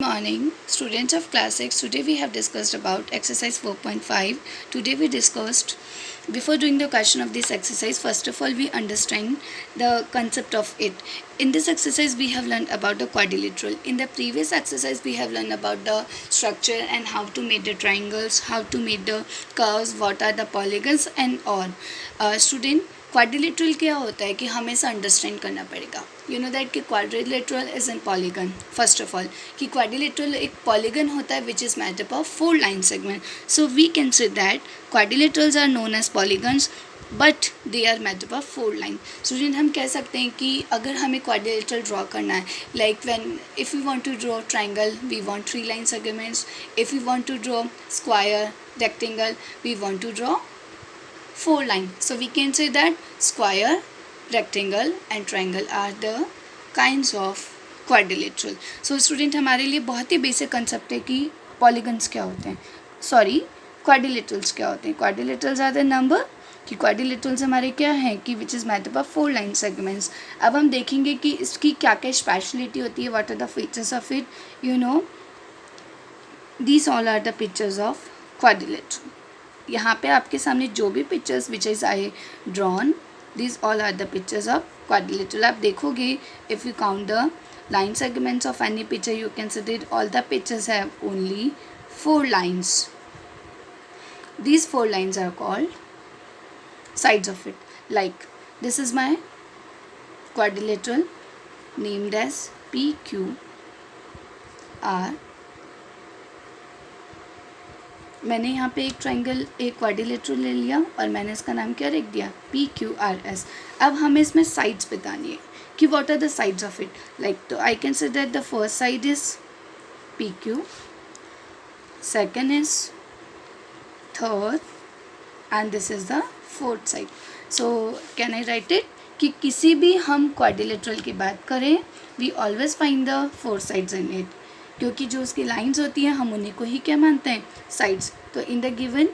Morning, students of class 6. Today we have discussed about exercise 4.5. Today we discussed, before doing the question of this exercise, first of all we understand the concept of it. In this exercise we have learned about the quadrilateral. In the previous exercise we have learned about the structure and how to make the triangles, how to make the curves, what are the polygons and all. Student, quadrilateral क्या होता है कि हमेशा understand करना पड़ेगा. You know that कि quadrilateral is an polygon. First of all कि quadrilateral एक पॉलीगन होता है which is made up of 4 line segment. So we can say that quadrilaterals are known as polygons but they are made up of 4 line. Student, हम कह सकते हैं कि अगर हमें क्वाड्रिलेटरल ड्रॉ करना है, like when if you want to draw triangle we want 3 line segments. If you want to draw square rectangle we want to draw 4 line. So we can say that square, rectangle and triangle are the kinds of quadrilateral. So student, हमारे लिए बहुत ही basic concept है कि polygons क्या होते हैं, sorry quadrilaterals क्या होते हैं. क्वाड्रिलेटरल्स आर द नंबर कि क्वाड्रिलेटरल्स हमारे क्या हैं कि विच is made up of 4 line segments. अब हम देखेंगे कि इसकी क्या क्या स्पेशलिटी होती है, what are the features of it. You know these all are the pictures of quadrilateral. यहाँ पे आपके सामने जो भी pictures which is I drawn, this all are the pictures of quadrilateral. आप देखोगे if you count the line segments of any picture you can see that all the pictures have only 4 lines. These 4 lines are called sides of it. Like this is my quadrilateral named as PQR. मैंने यहाँ पे एक triangle, एक quadrilateral ले लिया और मैंने इसका नाम क्या रख दिया, PQRS. अब हमें इसमें साइड्स बतानी है कि what are the sides of it. Like तो I can say that the first side is PQ, second is third and this is the fourth side. So can I write it कि किसी भी हम quadrilateral की बात करें we always find the 4 sides in it, क्योंकि जो उसकी लाइंस होती हैं हम उन्हीं को ही क्या मानते हैं, साइड्स. तो in the given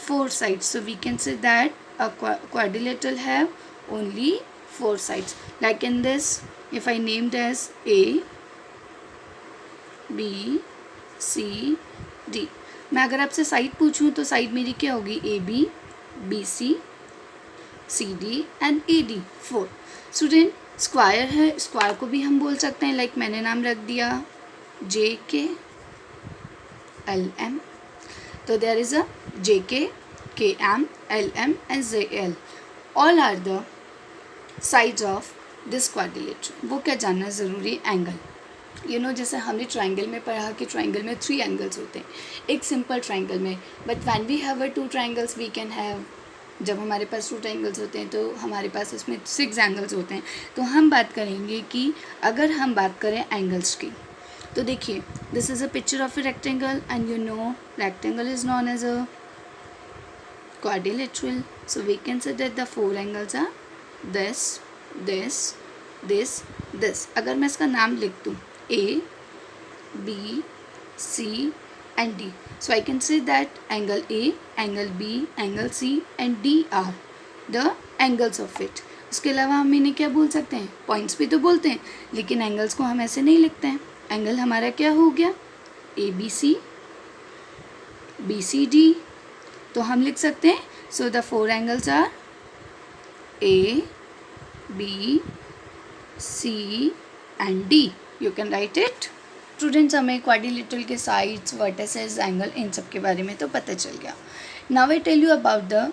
4 sides so we can say that a quadrilateral have only 4 sides. Like in this if I named as ABCD. मैं अगर आपसे साइड पूछूं तो साइड मेरी क्या होगी, AB, BC, CD and AD 4. Student, square है, square को भी हम बोल सकते हैं. लाइक मैंने नाम रख दिया JKLM. So there is a JK, KM, LM and ZL. All are the sides of this quadrilateral. वो क्या जानना ज़रूरी, एंगल. यू नो जैसे हमने ट्राइंगल में पढ़ा कि ट्राइंगल में 3 एंगल्स होते हैं एक सिंपल ट्राइंगल में. But when we have 2 triangles we can have, जब हमारे पास 2 triangles होते हैं तो हमारे पास इसमें 6 एंगल्स होते हैं. तो हम बात करेंगे कि अगर हम बात करें एंगल्स की तो देखिए this is a picture of a rectangle and you know rectangle is known as a quadrilateral. So we can say that the 4 angles are this this this this. अगर मैं इसका नाम लिख दूँ ABC and D, so I can say that angle A, angle B, angle C and D are the angles of it. उसके अलावा हम इन्हें क्या बोल सकते हैं, पॉइंट्स भी तो बोलते हैं, लेकिन एंगल्स को हम ऐसे नहीं लिखते हैं. एंगल हमारा क्या हो गया, ABC, BCD. तो हम लिख सकते हैं so the 4 angles are ABC and D. You can write it. Students, हमें क्वाड्रिलेटरल के साइड्स, वर्टिसेस, एंगल इन सब के बारे में तो पता चल गया. Now I tell you about the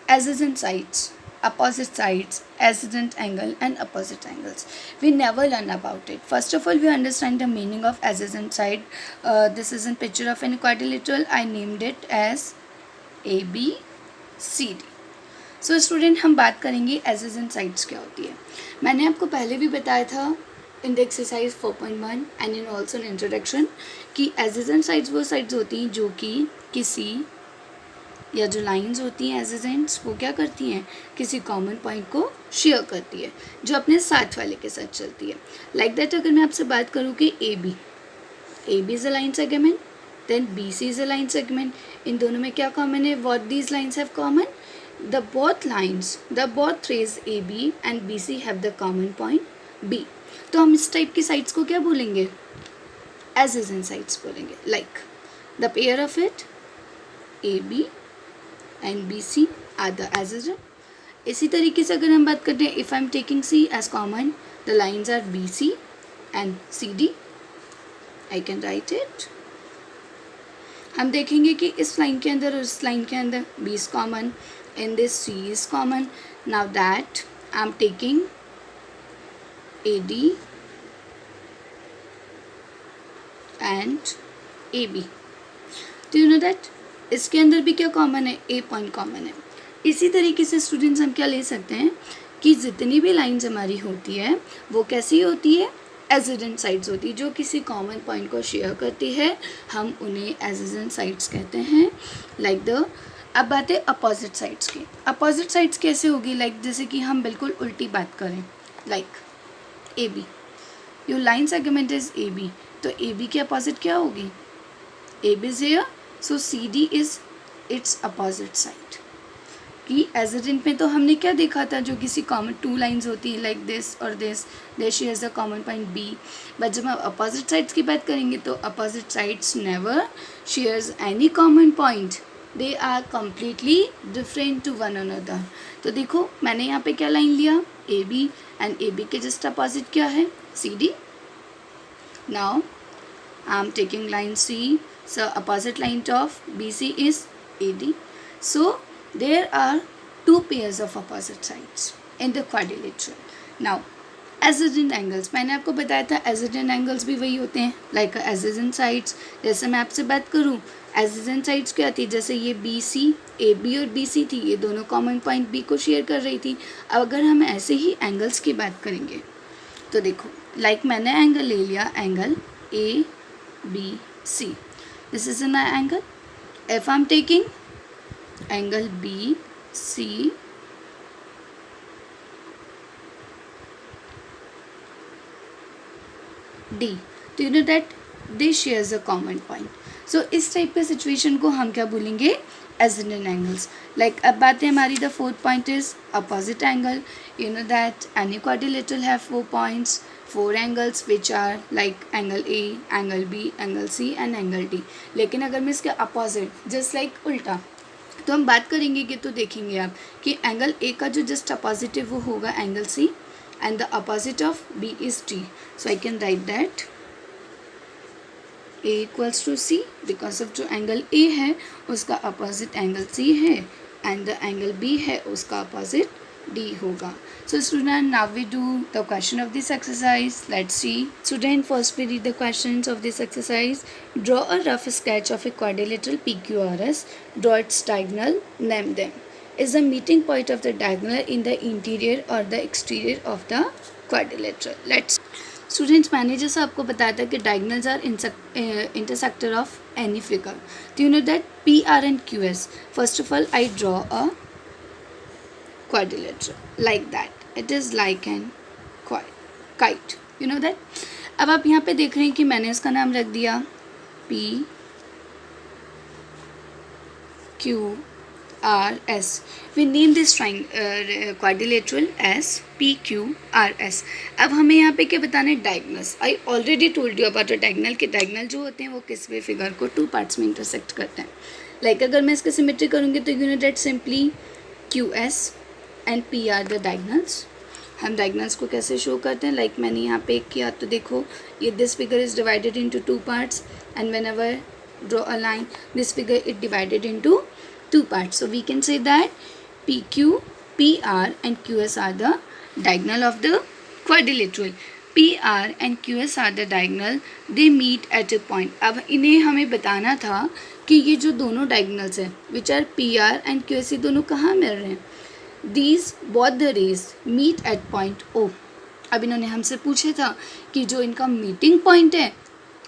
adjacent sides, opposite sides, adjacent angle and opposite angles. We never learn about it. First of all, we understand the meaning of adjacent side. This is a picture of any quadrilateral. I named it as ABCD. So student, हम बात करेंगे adjacent sides क्या होती है. मैंने आपको पहले भी बताया था in the exercise 4.1 and in also an introduction कि adjacent sides वो sides होती हैं जो कि किसी या जो लाइंस होती हैं एडजेसेंट्स वो क्या करती हैं, किसी कॉमन पॉइंट को शेयर करती है जो अपने साथ वाले के साथ चलती है. लाइक दैट अगर मैं आपसे बात करूँ कि AB is a line segment, then BC is a line segment. इन दोनों में क्या कॉमन है, what these lines have common, the both rays AB and BC have the common point B. तो हम इस टाइप की साइड्स को क्या बोलेंगे, adjacent sides बोलेंगे, like the pair of it AB and BC are the adjacent. इसी तरीके से अगर हम बात करते हैं, if I'm taking C as common, the lines are BC and CD. I can write it. हम देखेंगे कि इस लाइन के अंदर और इस लाइन के अंदर B is common, in this C is common. Now that I'm taking AD and AB. Do you know that? इसके अंदर भी क्या कॉमन है? A पॉइंट कॉमन है. इसी तरीके से स्टूडेंट्स हम क्या ले सकते हैं कि जितनी भी लाइंस हमारी होती है वो कैसी होती है? एडजेसेंट साइड्स होती है, जो किसी कॉमन पॉइंट को शेयर करती है, हम उन्हें एडजेसेंट साइड्स कहते हैं. लाइक द अब बात है अपोजिट साइड्स की. अपोजिट साइड्स कैसे होगी? लाइक जैसे कि हम बिल्कुल उल्टी बात करें, like A B, your line segment is A B, तो ए बी की अपोजिट क्या होगी? A B is here, so C D is its opposite side. कि एडजेसेंट में तो हमने क्या देखा था, जो किसी कॉमन टू लाइंस होती है लाइक दिस और this, there she has the common point B. But जब हम अपोजिट साइड्स की बात करेंगे तो opposite sides never shares any common point, they are completely different to one another. तो देखो मैंने यहाँ पे क्या लाइन लिया? A B, and A B के जस्ट अपोजिट क्या है? C D. Now I am taking line C, so opposite line of B C is A D. So there are two pairs of opposite sides in the quadrilateral. Now adjacent angles, मैंने आपको बताया था adjacent angles भी वही होते हैं like adjacent sides. जैसे मैं आपसे बात करूँ adjacent sides क्या थी? जैसे ये बी सी, ए बी और बी सी थी, ये दोनों कॉमन पॉइंट बी को शेयर कर रही थी. अब अगर हम ऐसे ही एंगल्स की बात करेंगे तो देखो लाइक मैंने एंगल ले लिया, angle A B C, this is an angle. If I am taking angle B C D, do you know that this shares a common point. So इस टाइप के सिचुएशन को हम क्या बोलेंगे? adjacent angles. Like अब बात है हमारी, the fourth point is opposite angle. You know that any quadrilateral have 4 points, 4 angles which are like angle A, angle B, angle C and angle D. लेकिन अगर मैं इसके opposite just like उल्टा तो हम बात करेंगे कि तो देखेंगे आप कि एंगल ए का जो जस्ट अपोजिट है वो होगा angle C, and the opposite of B is D. So I can write that A equals to C, because of जो एंगल ए है उसका अपोजिट एंगल सी है, एंड द एंगल बी है उसका opposite D होगा. So student, now we do the question of this exercise. Let's see. Student, first we read the questions of this exercise. Draw a rough sketch of a quadrilateral PQRS. Draw its diagonal. Name them. Is the meeting point of the diagonal in the interior or the exterior of the quadrilateral? Let's. Students, मैंने जैसा आपको बताया था कि diagonals are intersector of any figure. Do you know that P, R and Q, S? First of all, I draw a quadrilateral like that. It is like an kite. You know that. अब आप यहाँ पे देख रहे हैं कि मैंने इसका नाम रख दिया P Q R S. We name this quadrilateral as P Q R S. अब हमें यहाँ पे क्या बताना है? Diagonals. I already told you about a diagonal कि डायगनल जो होते हैं वो किस वे फिगर को 2 पार्ट्स में इंटरसेक्ट करते हैं. लाइक अगर मैं इसका सिमेट्री करूँगी तो you know that simply Q S and P R the diagonals. हम डायगनल्स को कैसे शो करते हैं? लाइक मैंने यहाँ पे किया तो देखो ये this figure is divided into 2 parts, and whenever draw a line this figure is divided into 2 parts. So we can say that P Q, P R and Q S are the diagonal of the quadrilateral. P R and Q S are the diagonal, they meet at a point. अब इन्हें हमें बताना था कि ये जो दोनों diagonals हैं which R P R and Q S, ये दोनों कहाँ मिल रहे हैं? These both the rays meet at point O. अब इन्होंने हमसे पूछे था कि जो इनका मीटिंग पॉइंट है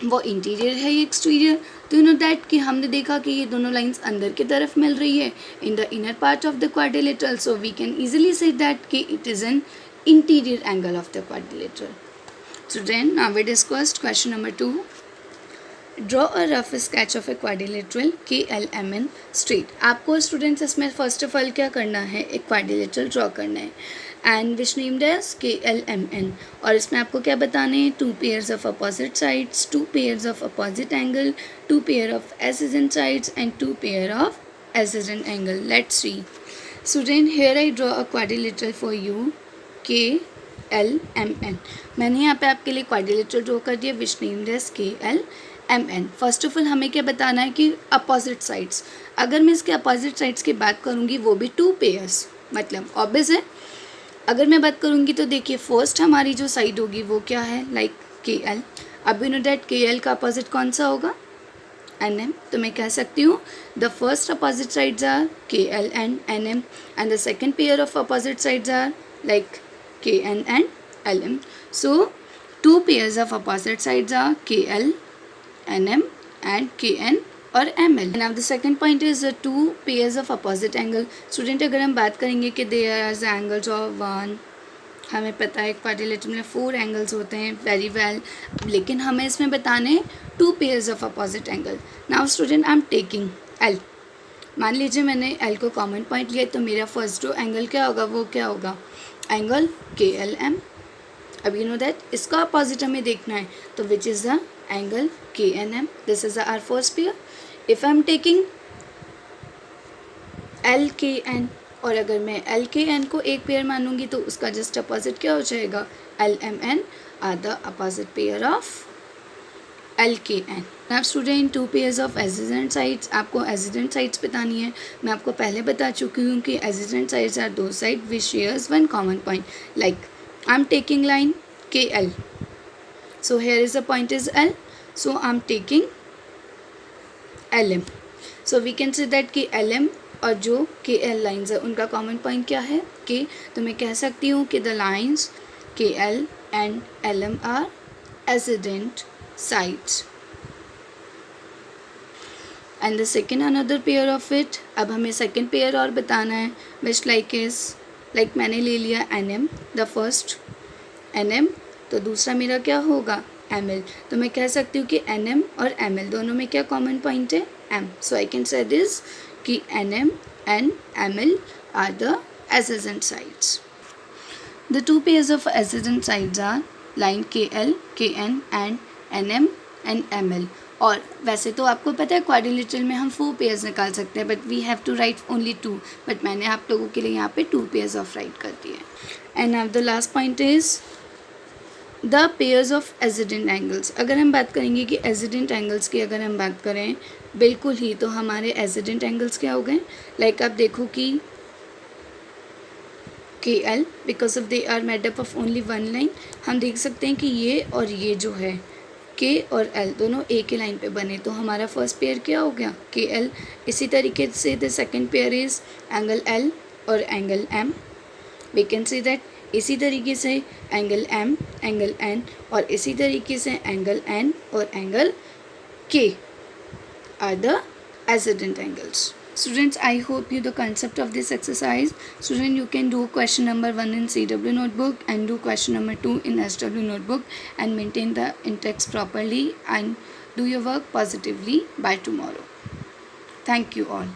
वो इंटीरियर है या एक्सटीरियर. तो यू नो दैट कि हमने देखा कि ये दोनों लाइंस अंदर की तरफ मिल रही है in the inner part of the quadrilateral. So we can easily say that कि it is an interior angle of the quadrilateral. So then now we discussed question number 2. Draw a rough sketch of a quadrilateral KLMN straight. आपको students इसमें first of all क्या करना है, एक quadrilateral draw करना है and which named as KLMN। और इसमें आपको क्या बताने हैं, 2 pairs of opposite sides, 2 pairs of opposite angle, 2 pair of adjacent sides and 2 pair of adjacent angle. Let's see student, here I draw a quadrilateral for you KLMN। मैंने यहाँ पे आपके लिए क्वाड्रिलेटरल ड्रॉ कर दिया which named as KLMN। First of all हमें क्या बताना है कि अपोजिट साइड्स, अगर मैं इसके अपोजिट साइड्स की बात करूँगी वो भी 2 पेयर्स, मतलब ऑब्वियस है। अगर मैं बात करूँगी तो देखिए फर्स्ट हमारी जो साइड होगी वो क्या है, लाइक KL। अब यू नो दैट KL का अपोजिट कौन सा होगा, NM। तो मैं कह सकती हूँ the first opposite sides are KL and NM and the second pair of opposite sides are like KN and LM. So 2 pairs of opposite sides are KL, NM and KN और ML. Now the second point is the 2 pairs of opposite angle. Student अगर हम बात करेंगे कि there are the angles of 1, हमें पता है quadrilateral में 4 एंगल्स होते हैं, वेरी वेल, लेकिन हमें इसमें बताने 2 pairs of opposite angle. Now student I am taking L। मान लीजिए मैंने L को कॉमन पॉइंट लिया तो मेरा फर्स्ट जो एंगल क्या होगा वो क्या होगा, एंगल KLM। अब यू नो दैट इसका अपोजिट हमें देखना है तो which is the angle KNM। This is our first pair. If I am taking LKN और अगर मैं LKN को एक पेयर मानूंगी तो उसका जस्ट अपोजिट क्या हो जाएगा, LMN are the opposite pair of LKN। Now student 2 pairs of adjacent sides, आपको एडजेसेंट साइड्स बतानी है। मैं आपको पहले बता चुकी हूँ कि एडजेसेंट साइड्स आर दो side which shares one common point, like I am taking line KL, so here is the point is L, so I am taking LM। So we can say that कि LM और जो KL lines है उनका common point क्या है K। तो मैं कह सकती हूँ कि the lines KL and LM are adjacent sides and the second another pair of it। अब हमें second pair और बताना है which like is like मैंने ले लिया NM the first NM, तो दूसरा मेरा क्या होगा ML। तो मैं कह सकती हूँ कि NM और ML दोनों में क्या कॉमन पॉइंट है M। so I can say this कि NM and ML are the adjacent sides। the 2 pairs of adjacent sides are line KL, KN and NM and ML। और वैसे तो आपको पता है क्वाड्रिलेटरल में हम 4 पेयर्स निकाल सकते हैं but we have to write only 2, but मैंने आप लोगों के लिए यहाँ पे 2 पेयर्स ऑफ राइट कर दिए। And now the last point is the pairs of adjacent angles. अगर हम बात करेंगे कि एडजेसेंट एंगल्स की अगर हम बात करें बिल्कुल ही, तो हमारे एडजेसेंट एंगल्स क्या हो गए, लाइक आप देखो कि KL because of they are made up of only one line, हम देख सकते हैं कि ये और ये जो है K और L दोनों एक ही लाइन पे बने, तो हमारा फर्स्ट पेयर क्या हो गया KL। इसी तरीके से the second pair is angle L और angle M। We can see that इसी तरीके से एंगल M, एंगल N और इसी तरीके से एंगल N और angle K are the adjacent angles। Students, I hope you the concept of this exercise. Student, you can do question number 1 in CW notebook and do question number 2 in SW notebook and maintain the in-text properly and do your work positively by tomorrow. Thank you all.